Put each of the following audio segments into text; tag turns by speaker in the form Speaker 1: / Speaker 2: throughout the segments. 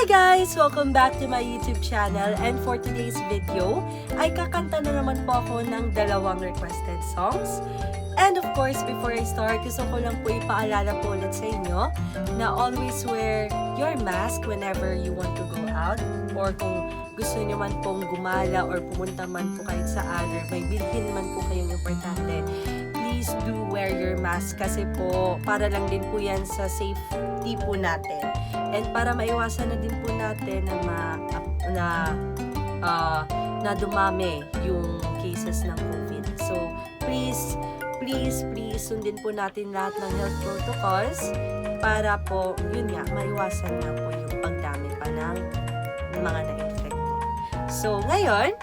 Speaker 1: Hi guys! Welcome back to my YouTube channel, and for today's video ay kakanta na naman po ako ng dalawang requested songs. And of course, before I start, gusto ko lang po ipaalala po ulit sa inyo na always wear your mask whenever you want to go out, or kung gusto nyo man pong gumala or pumunta man po kahit saan or may bilhin man po kayong importante, please do wear your mask kasi po para lang din po yan sa safety po natin. And para maiwasan na din po natin na dumami yung cases ng COVID. So, please, sundin po natin lahat ng health protocols para po, yun nga, maiwasan na po yung pagdami pa ng mga na-infect. So, ngayon,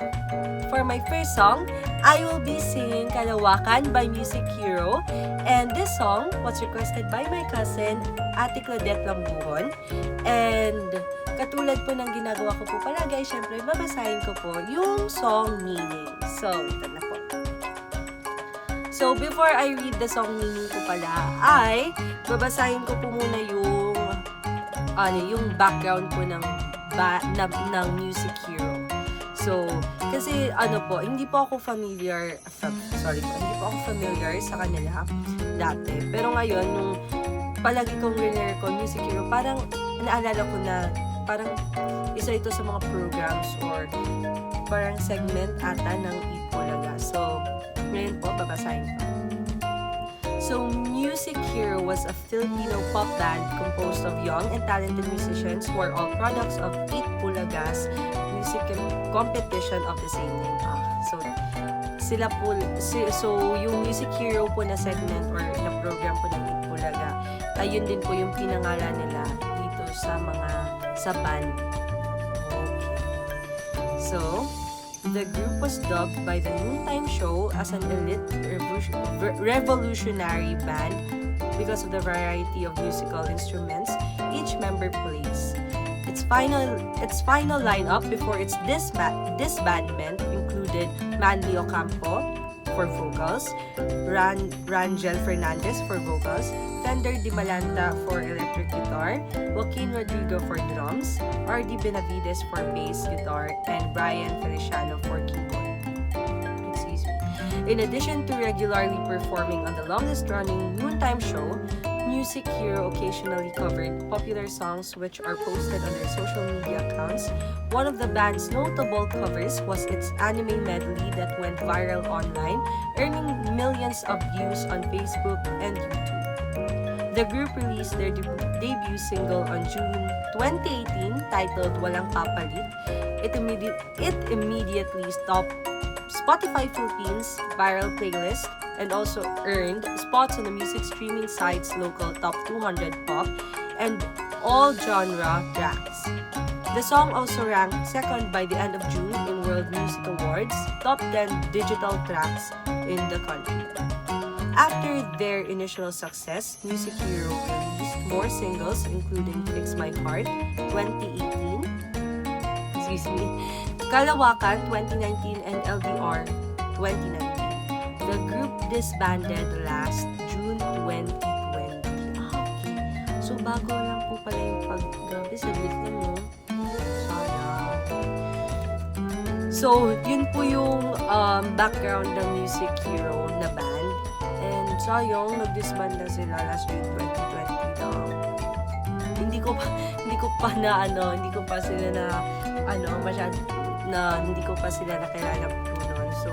Speaker 1: for my first song, I will be singing Kalawakan by Music Hero. And this song was requested by my cousin, Ate Yedda Lambujon. And katulad po ng ginagawa ko po palagi, syempre babasahin ko po yung song meaning. So, ito na po. So, before I read the song meaning ko pala, ay babasahin ko po muna yung background po ng Music Hero. So, kasi hindi po ako familiar sa kanila dati. Pero ngayon, nung palagi kong rinare-con Music Hero, parang naalala ko na parang isa ito sa mga programs or parang segment ata ng Ipulaga. So, ngayon po, babasahin ko. So, Music Hero was a Filipino pop band composed of young and talented musicians who are all products of Itbulaga's music competition of the same name. So yung Music Hero po na segment or na program po ng Itbulaga, ayun din po yung pinangalan nila dito sa band. Okay. So, the group was dubbed by the noontime show as an elite revolutionary band because of the variety of musical instruments each member plays. Its final lineup before its disbandment included Manly Ocampo for vocals, Rangel Fernandez for vocals, Fender Di Balanta for electric guitar, Joaquin Rodrigo for drums, R.D. Benavides for bass guitar, and Brian Feliciano for keyboard. Excuse me. In addition to regularly performing on the longest-running noontime show, Music Hero occasionally covered popular songs which are posted on their social media accounts. One of the band's notable covers was its anime medley that went viral online, earning millions of views on Facebook and YouTube. The group released their debut single on June 2018 titled Walang Papalit. It immediately stopped Spotify Philippines viral playlist and also earned spots on the music streaming site's local top 200 pop and all genre tracks. The song also ranked second by the end of June in World Music Awards top 10 digital tracks in the country. After their initial success, Music Hero released more singles including Fix My Heart 2018, Kalawakan 2019, and LDR 2019. The group disbanded last June 2020. Okay. So, bago lang po pala yung pag-grabe. Saglit lang mo. Sayang. So, yun po yung background ng Music Hero na band. And sayang, nag-disband na sila last June 2020 lang. Hindi ko pa sila nakilala po noon. So,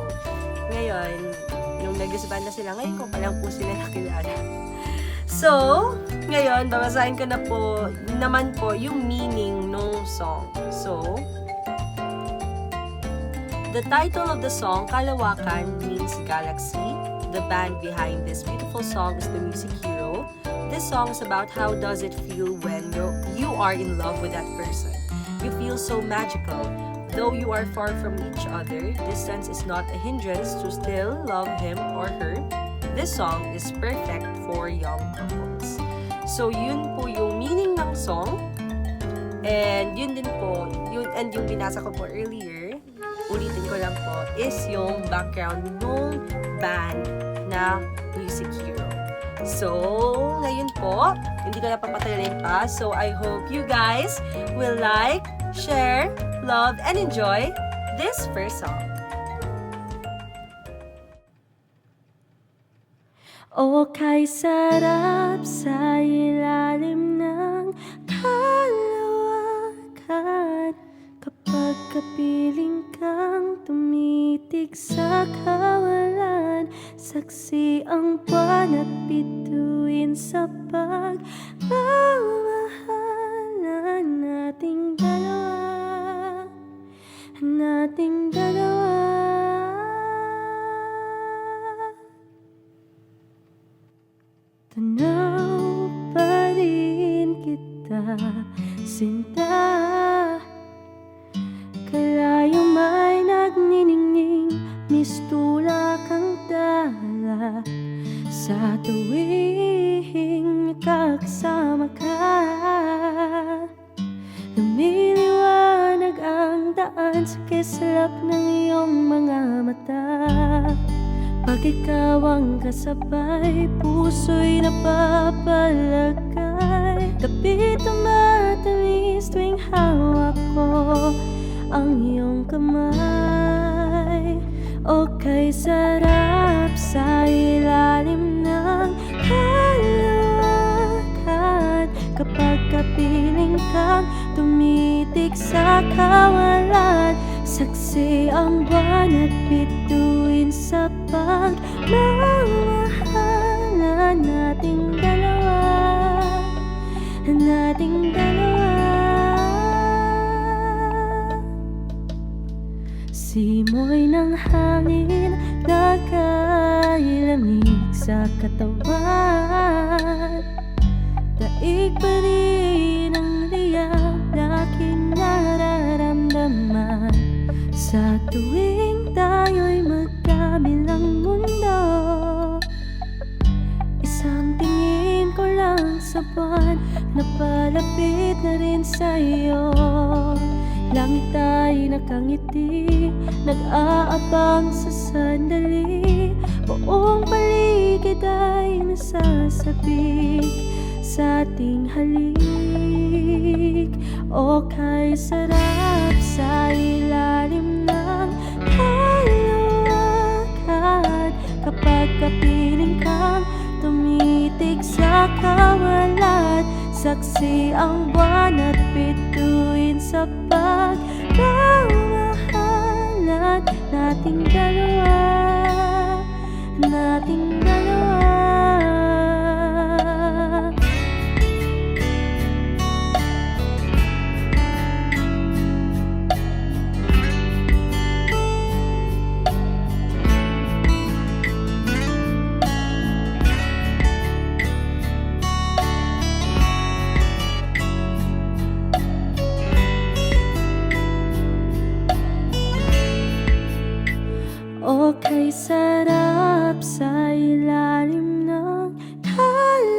Speaker 1: ngayon, nung nag-disband na sila, ngayon ko pa lang po sila nakilala. So, ngayon, babasahin ko na po naman po yung meaning ng song. So, the title of the song, Kalawakan, means galaxy. The band behind this beautiful song is the Music Hero. This song is about how does it feel when you are in love with that person. You feel so magical. Though you are far from each other, distance is not a hindrance to still love him or her. This song is perfect for young couples. So, yun po yung meaning ng song. And yun din po, yung binasa ko po earlier, ulitin ko lang po, is yung background ng band na Music Hero. So, ngayon po, hindi ko na papatagalin pa. So, I hope you guys will like, share, love, and enjoy this first song. O kay sarap sa ilalim ng kalawakan, kapag kapiling kang tumitig sa kawalan, saksi ang buwan at bituin sa pagmamahalan nating dalawa, nating dalawa. Tanaw pa rin kita, sinta, kalayo may nagniningning, mistula kang dala sa tuwing kakasama ka. Lumiliwanag ang daan sa kislap ng iyong mga mata. Pag ikaw ang kasabay, puso'y napapalagay. Tapit na matamis tuwing hawak ko ang iyong kamay. O kay sarap sa ilalim ng kalawakan, kapag kapiling kang tumitig sa kawalan, saksi ang buwan at bituin sa pagmamahalan nating dalawa, nating dalawa. Simoy ng hangin nakailamig sa katawan, daig pa rin ang liyab na aking nararamdaman. Sa tuwing tayo'y magkabilang mundo, isang tingin ko lang sa buwan, napalapit na rin sa'yo. Langit ay nakangiti, nag-aabang sa sandali, buong paligid ay nasasabik sa ating halik. O kay sarap sa ilalim ng kalawakan, kapag kapiling kang tumitig sa kawalan, saksi ang buwan at bituin sa pagmamahalan nating dalawa, nating dalawa. O kay sarap sa ilalim ng kalawakan,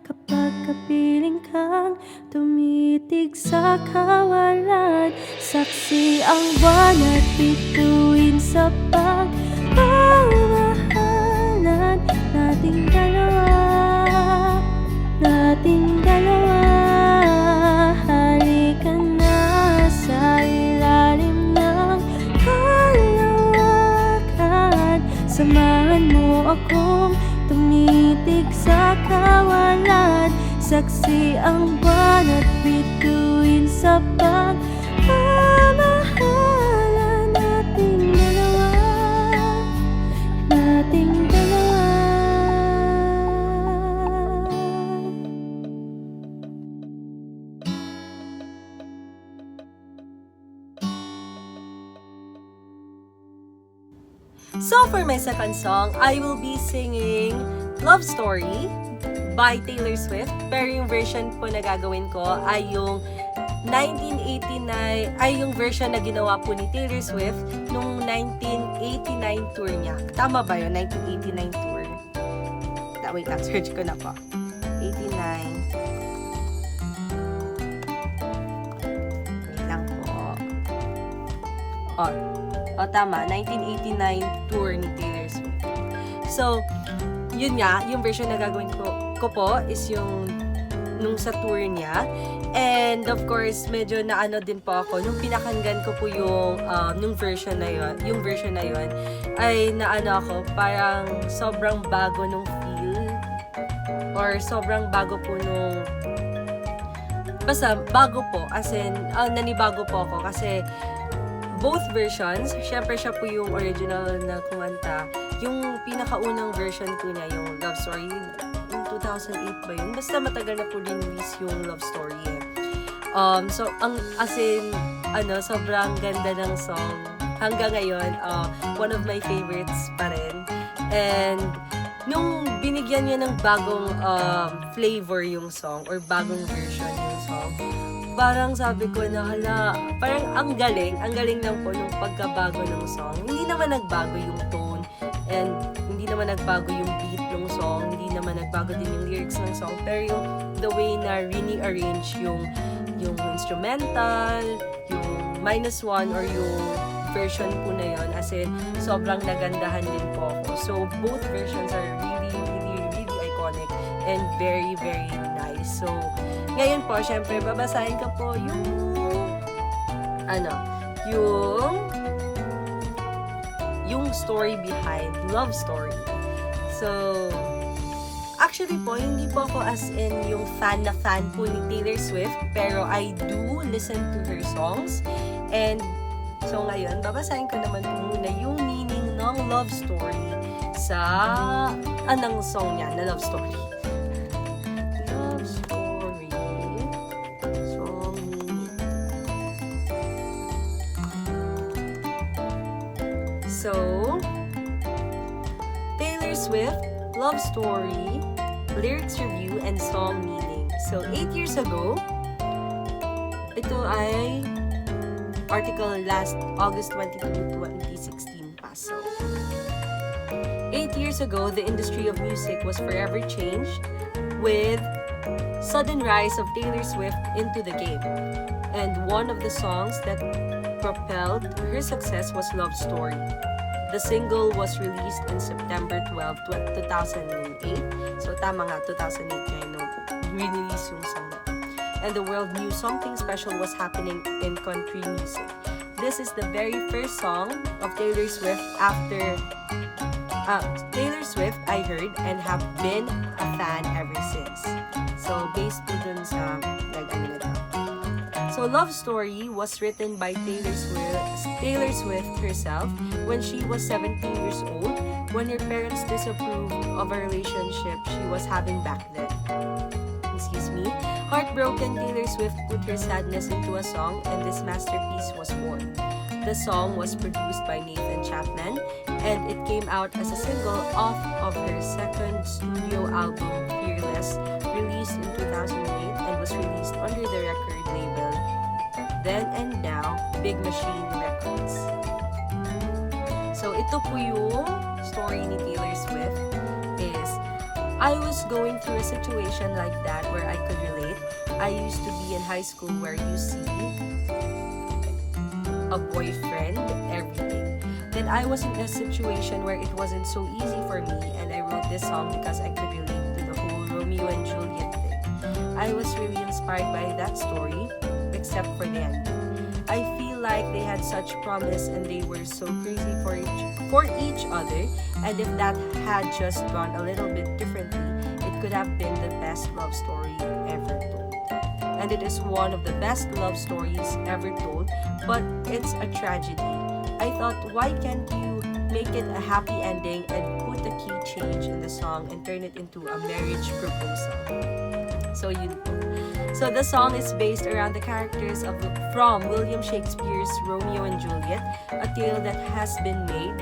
Speaker 1: kapag kapiling kang tumitig sa kawalan, saksi ang buwan at bituin sa pagmamahalan nating dalawa, nating dalawa. Halika na sa ilalim ng kalawakan, samahan mo akong tumitig sa kawalan, saksi ang buwan at bituin sa pagmamahalan nating dalawa, nating dalawa. So for my second song, I will be singing Love Story by Taylor Swift. Pero yung version po na gagawin ko ay yung 1989, ay yung version na ginawa po ni Taylor Swift nung 1989 tour niya. Tama ba yun? 1989 tour. Wait lang, search ko na po. 89. Wait lang po. O, tama. 1989 tour ni Taylor Swift. So, yun nga, yung version na gagawin ko po is yung nung sa tour niya. And of course, medyo naano din po ako nung pinakinggan ko po yung nung version na yun, ay naano ako, parang sobrang bago nung feel or sobrang bago po nung basta bago po, as in nanibago po ako kasi both versions, syempre siya po yung original na kumanta. Yung pinakaunang version po niya, yung Love Story, yung 2008 ba yun? Basta matagal na po release yung Love Story eh. So, sobrang ganda ng song. Hanggang ngayon, one of my favorites pa rin. And, nung binigyan niya ng bagong flavor yung song, or bagong version yung song, parang sabi ko na, parang ang galing lang po nung pagkabago ng song. Hindi naman nagbago yung tone, and hindi naman nagbago yung beat ng song, hindi naman nagbago din yung lyrics ng song, pero yung the way na arrange yung instrumental, yung -1 or yung version po na yun, as in, sobrang nagandahan din po ako. So, both versions are really iconic and very, very nice. So, ngayon po, syempre, babasahin ko po yung story behind Love Story. So, actually po, hindi po ako as in yung fan po ni Taylor Swift, pero I do listen to her songs. And so ngayon, babasahin ko naman po muna yung meaning ng Love Story sa anong song niya na Love Story. Love Story. Song meaning. So, Taylor Swift, Love Story, lyrics review, and song meaning. So, 8 years ago, ito ay article last August 22, 2016 pa. So, 8 years ago, the industry of music was forever changed with sudden rise of Taylor Swift into the game. And one of the songs that propelled her success was Love Story. The single was released in September 12, 2008. So, tama nga, 2008 kayo nung release yung song. And the world knew something special was happening in country music. This is the very first song of Taylor Swift after Taylor Swift I heard and have been a fan ever since. So, based po dun sa So, Love Story was written by Taylor Swift herself when she was 17 years old, when her parents disapproved of a relationship she was having back then. Excuse me. Heartbroken, Taylor Swift put her sadness into a song, and this masterpiece was born. The song was produced by Nathan Chapman, and it came out as a single off of her second studio album, Fearless, released in 2008 and was released under the record label Then and Now, Big Machine Records. So, ito po yung story ni Taylor Swift is, I was going through a situation like that where I could relate. I used to be in high school where you see a boyfriend every day. Then I was in a situation where it wasn't so easy for me, and I wrote this song because I could relate to the whole Romeo and Juliet thing. I was really inspired by that story, except for the ending. I feel like they had such promise and they were so crazy for each other, and if that had just gone a little bit differently, it could have been the best love story ever told. And it is one of the best love stories ever told, but it's a tragedy. I thought, why can't you make it a happy ending and put a key change in the song and turn it into a marriage proposal? So the song is based around the characters from William Shakespeare's Romeo and Juliet, a tale that has been made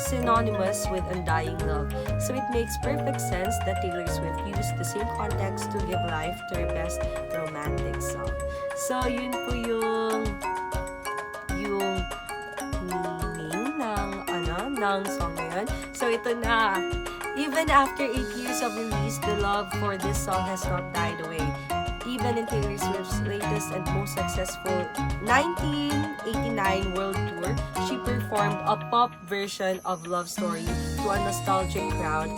Speaker 1: synonymous with undying love. So it makes perfect sense that Taylor Swift used the same context to give life to her best romantic song. So yun po yung meaning ng song na yun. So ito na, even after 8 years of release, the love for this song has not died away. Even in Taylor Swift's latest and most successful 1989 world tour, she performed a pop version of Love Story to a nostalgic crowd.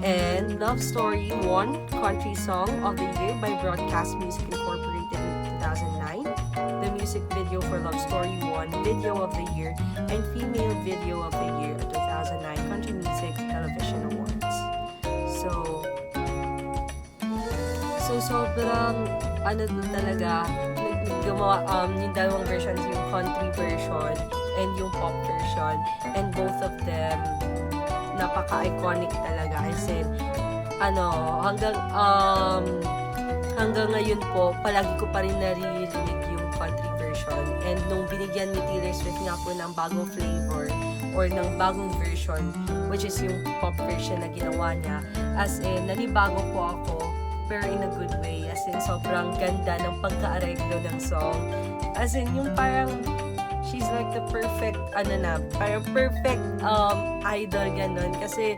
Speaker 1: And Love Story won Country Song of the Year by Broadcast Music Incorporated in 2009. The music video for Love Story won Video of the Year and Female Video of the Year at 2009 Country Music Television Awards. So sobrang talaga gumawa yung dalawang versions, yung country version and yung pop version, and both of them napaka-iconic talaga. As in, hanggang ngayon po, palagi ko pa rin naririnig yung country version. And nung binigyan ni Taylor Swift nga po ng bagong flavor or ng bagong version, which is yung pop version na ginawa niya, as in, nanibago po ako, pero in a good way. As in, sobrang ganda ng pagka-areglo ng song. As in, yung parang, she's like the perfect, parang perfect idol, ganun. Kasi,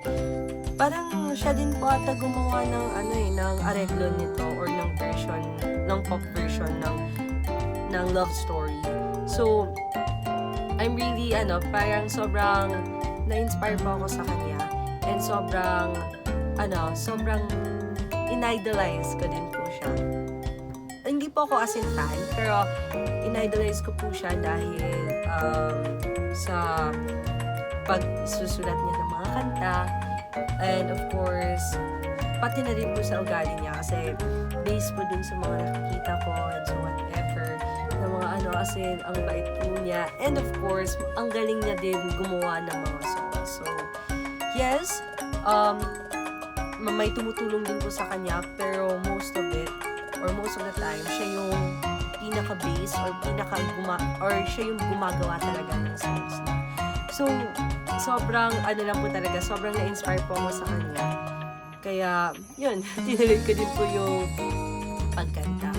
Speaker 1: parang siya din po ata gumawa ng, ng areglo nito or ng version, ng pop version ng Love Story. So, I'm really, parang sobrang na-inspire po ako sa kanya. And sobrang in-idolize ko din po siya. Hindi po ako as in fan, pero in-idolize ko po siya dahil sa pagsusulat niya ng mga kanta, and of course, pati na rin po sa ugali niya kasi based po dun sa mga nakikita ko and so whatever, na mga as in, ang bait po niya, and of course, ang galing niya din gumawa ng mga songs. So, yes, may tumutulong din po sa kanya, pero most of the time, siya yung pinaka-base or siya yung gumagawa talaga ng songs niya. So, sobrang lang po talaga, sobrang na-inspire po ako sa kanya. Kaya, yun, tinuloy ko din po yung pagkanta.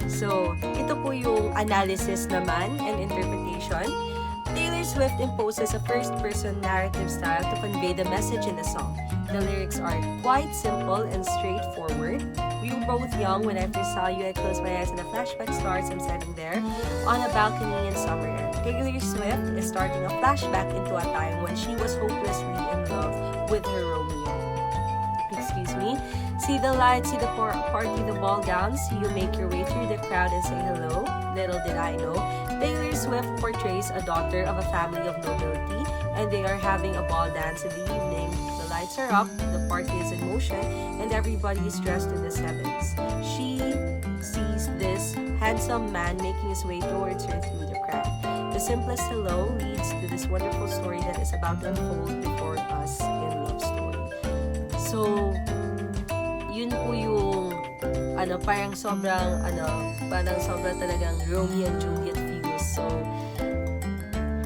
Speaker 1: So, ito po yung analysis naman and interpretation. Taylor Swift imposes a first-person narrative style to convey the message in the song. The lyrics are quite simple and straightforward. We were both young when I first saw you. I closed my eyes and a flashback starts. I'm sitting there on a balcony in summer air. Taylor Swift is starting a flashback into a time when she was hopelessly in love with her Romeo. Excuse me. See the lights, see the party, the ball gowns. See you make your way through the crowd and say hello. Little did I know, Taylor Swift portrays a daughter of a family of nobility, and they are having a ball dance in the evening. The lights are up, the party is in motion, and everybody is dressed in the sevens. She sees this handsome man making his way towards her through the crowd. The simplest hello leads to this wonderful story that is about to unfold before us in Love Story. So, yun po yung parang sobrang talagang Romeo and Juliet feels. So,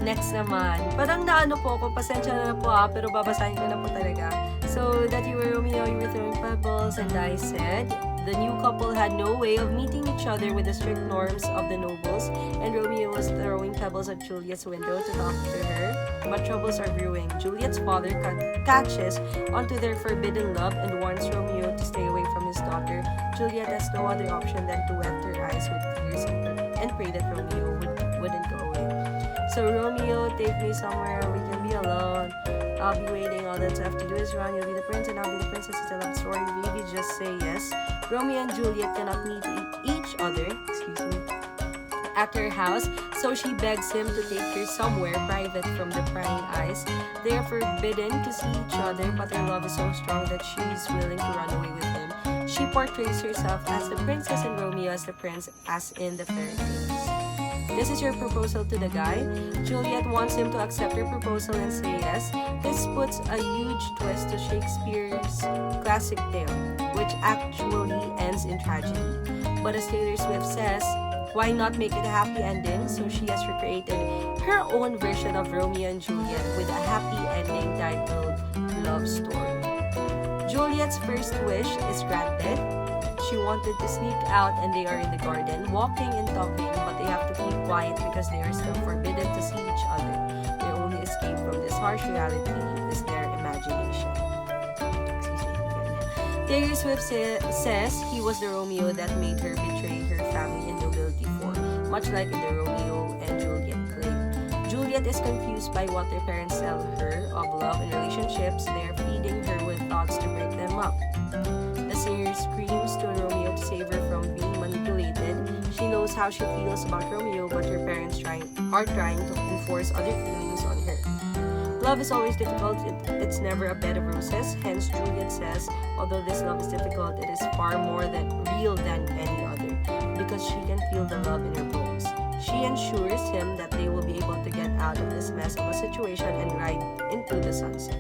Speaker 1: next naman, parang po ako, pasensya na po pero babasahin ko na po talaga. So, that you were Romeo, you were throwing pebbles, and I said, the new couple had no way of meeting each other with the strict norms of the nobles, and Romeo was throwing pebbles at Juliet's window to talk to her. But troubles are brewing. Juliet's father catches onto their forbidden love and warns Romeo to stay away from his daughter. Juliet has no other option than to wet her eyes with tears and pray that Romeo wouldn't go away. So, Romeo, take me somewhere we can be alone. I'll be waiting, all that's left to do is run. You'll be the prince and I'll be the princess. It's a love story, baby, just say yes. Romeo and Juliet cannot meet each other, at her house, so she begs him to take her somewhere private from the prying eyes. They are forbidden to see each other, but their love is so strong that she is willing to run away with him. She portrays herself as the princess and Romeo as the prince, as in the fairy tales. This is your proposal to the guy. Juliet wants him to accept her proposal and say yes. This puts a huge twist to Shakespeare's classic tale, which actually ends in tragedy. But as Taylor Swift says, why not make it a happy ending? So she has recreated her own version of Romeo and Juliet with a happy ending titled Love Story. Juliet's first wish is granted. She wanted to sneak out and they are in the garden, walking and talking, but they have to keep quiet because they are still forbidden to see each other. Their only escape from this harsh reality is their imagination. Taylor Swift says he was the Romeo that made her betray her family and nobility for, much like in the Romeo and Juliet play. Juliet Juliet is confused by what their parents tell her of love and relationships. They are feeding her with thoughts to break them up. The singer screams to Romeo to save her from being manipulated. She knows how she feels about Romeo, but her parents are trying to enforce other feelings on her. Love is always difficult. It's never a bed of roses. Hence, Juliet says, although this love is difficult, it is far more real than any other, because she can feel the love in her bones. She ensures him that they will be able to get out of this mess of a situation and ride into the sunset.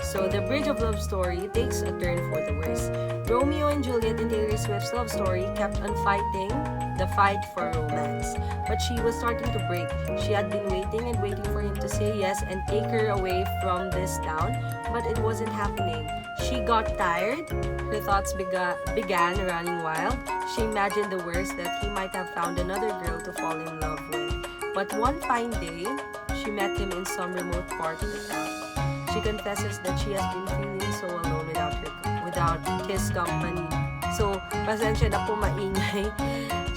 Speaker 1: So the bridge of love story takes a turn for the worse. Romeo and Juliet in Taylor Swift's love story kept on fighting the fight for romance. But she was starting to break. She had been waiting and waiting for him to say yes and take her away from this town, but it wasn't happening. She got tired. Her thoughts began running wild. She imagined the worst, that he might have found another girl to fall in love with. But one fine day, she met him in some remote part of the town. She confesses that she has been feeling so alone without his company. So, pasensya na po maingay.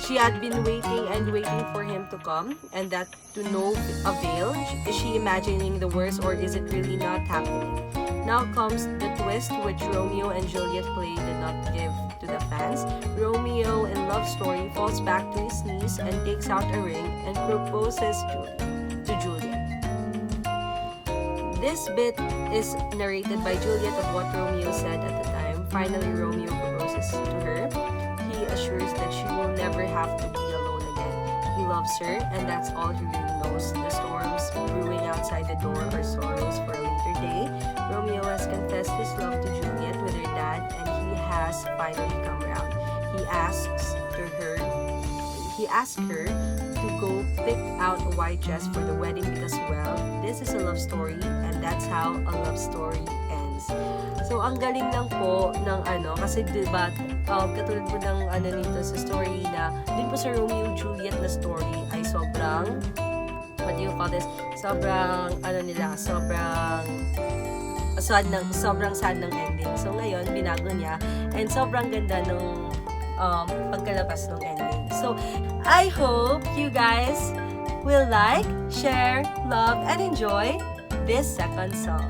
Speaker 1: She had been waiting and waiting for him to come, and that to no avail. Is she imagining the worst, or is it really not happening? Now comes the twist, which Romeo and Juliet play did not give to the fans. Romeo, in love story, falls back to his knees and takes out a ring and proposes to Juliet. This bit is narrated by Juliet of what Romeo said at the time. Finally, Romeo proposes to her. He assures that she will never have to be alone again. He loves her, and that's all he really knows. The storms brewing outside the door are sorrows for a later day. Romeo has confessed his love to Juliet with her dad, and he has finally come around. He asks her to go pick out a white dress for the wedding because, well, this is a love story, and that's how a love story ends. So, ang galing lang po ng kasi diba, katulad po ng nito sa story na, din po sa Romeo Juliet na story ay sobrang, what do you call this? Sobrang, sobrang sad ng ending. So, ngayon, binago niya, and sobrang ganda nung pagkalabas ng ending. So, I hope you guys will like, share, love, and enjoy this second song.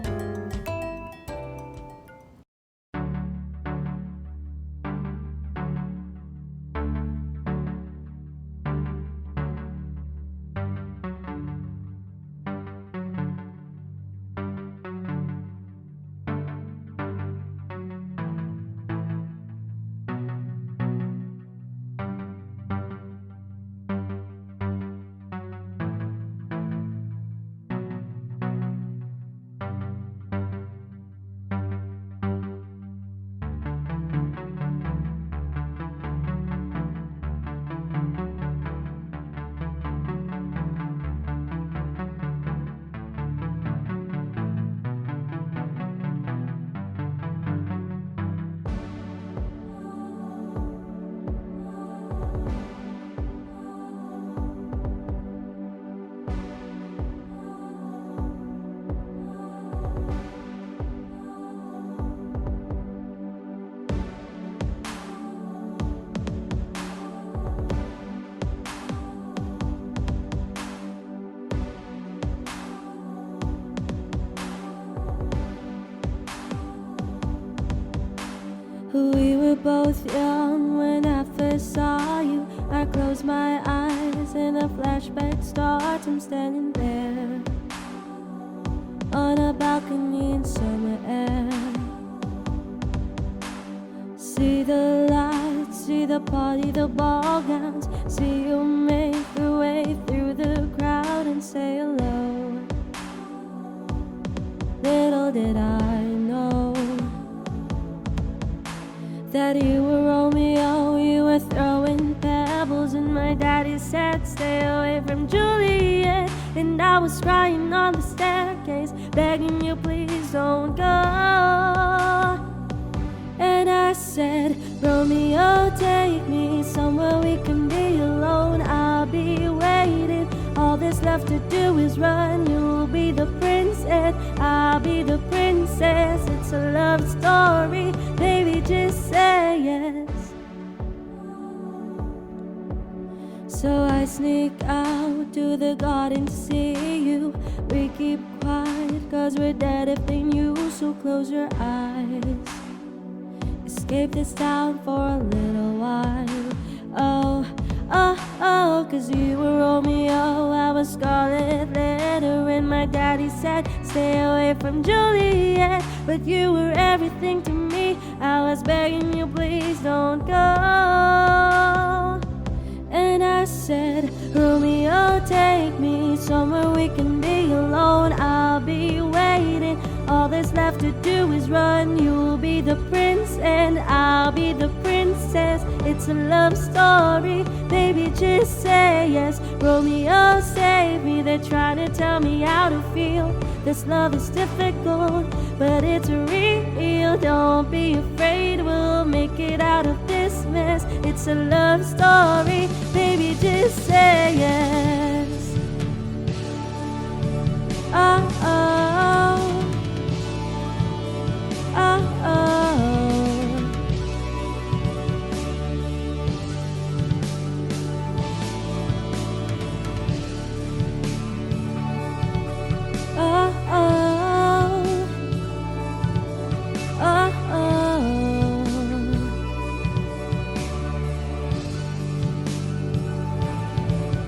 Speaker 1: We were both young when I first saw you. I close my eyes and a flashback starts. I'm standing there on a balcony in summer air. See the lights, see the party, the ball gowns. See you make your way through the crowd and say hello. Little did I know that you were Romeo. You were throwing pebbles and my daddy said stay away from Juliet. And I was crying on the staircase, begging you please don't go. And I said, Romeo, take me somewhere we can be alone. I'll be waiting. All that's left to do is run. You'll be the princess, I'll be the princess. It's a love story, baby, just say yes. So I I sneak out to the garden to see you. We keep quiet cause we're dead if they knew. So close your eyes, escape this town for a little while. Oh, oh, oh, cause you were Romeo, I was Scarlet Letter, and my daddy said stay away from Juliet. But you were everything to me, I was begging you please don't go. And I said, Romeo, take me somewhere we can be alone. I'll be waiting, all that's left to do is run. You'll be the prince and I'll be the princess. It's a love story, baby, just say yes. Romeo, save me, they're trying to tell me how to feel. This love is difficult, but it's real. Don't be afraid, we'll make it out of this mess. It's a love story, baby, just say yes. Oh, oh, oh, oh. Oh, oh, oh, oh.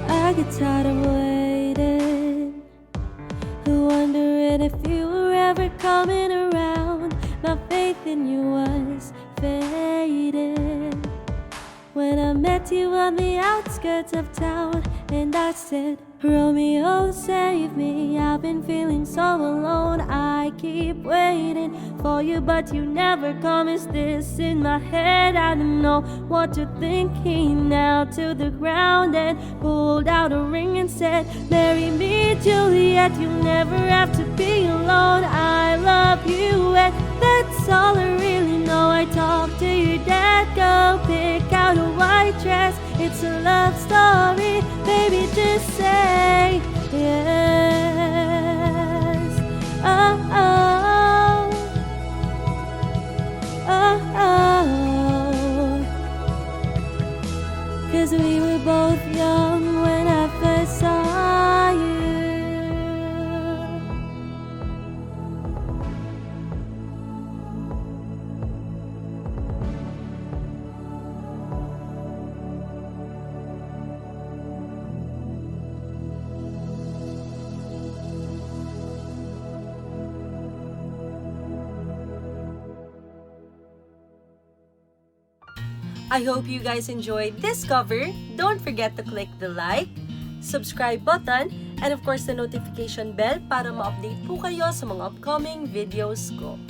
Speaker 1: I get tired of waiting, wondering if you were ever coming around. My faith in you was fading when I met you on the outskirts of town. And I said, Romeo, save me, I've been feeling so alone. I keep waiting for you, but you never come. Is this in my head? I don't know what to think. He knelt to the ground and pulled out a ring and said, marry me, Juliet, you'll never have to be alone. I love you and that's all I really know. I talked to your dad, go pick out a white dress. It's a love story, baby, just say yes. Oh, oh, oh, oh. Cause we were both young when I first saw you. I hope you guys enjoyed this cover. Don't forget to click the like, subscribe button, and of course the notification bell para ma-update po kayo sa mga upcoming videos ko.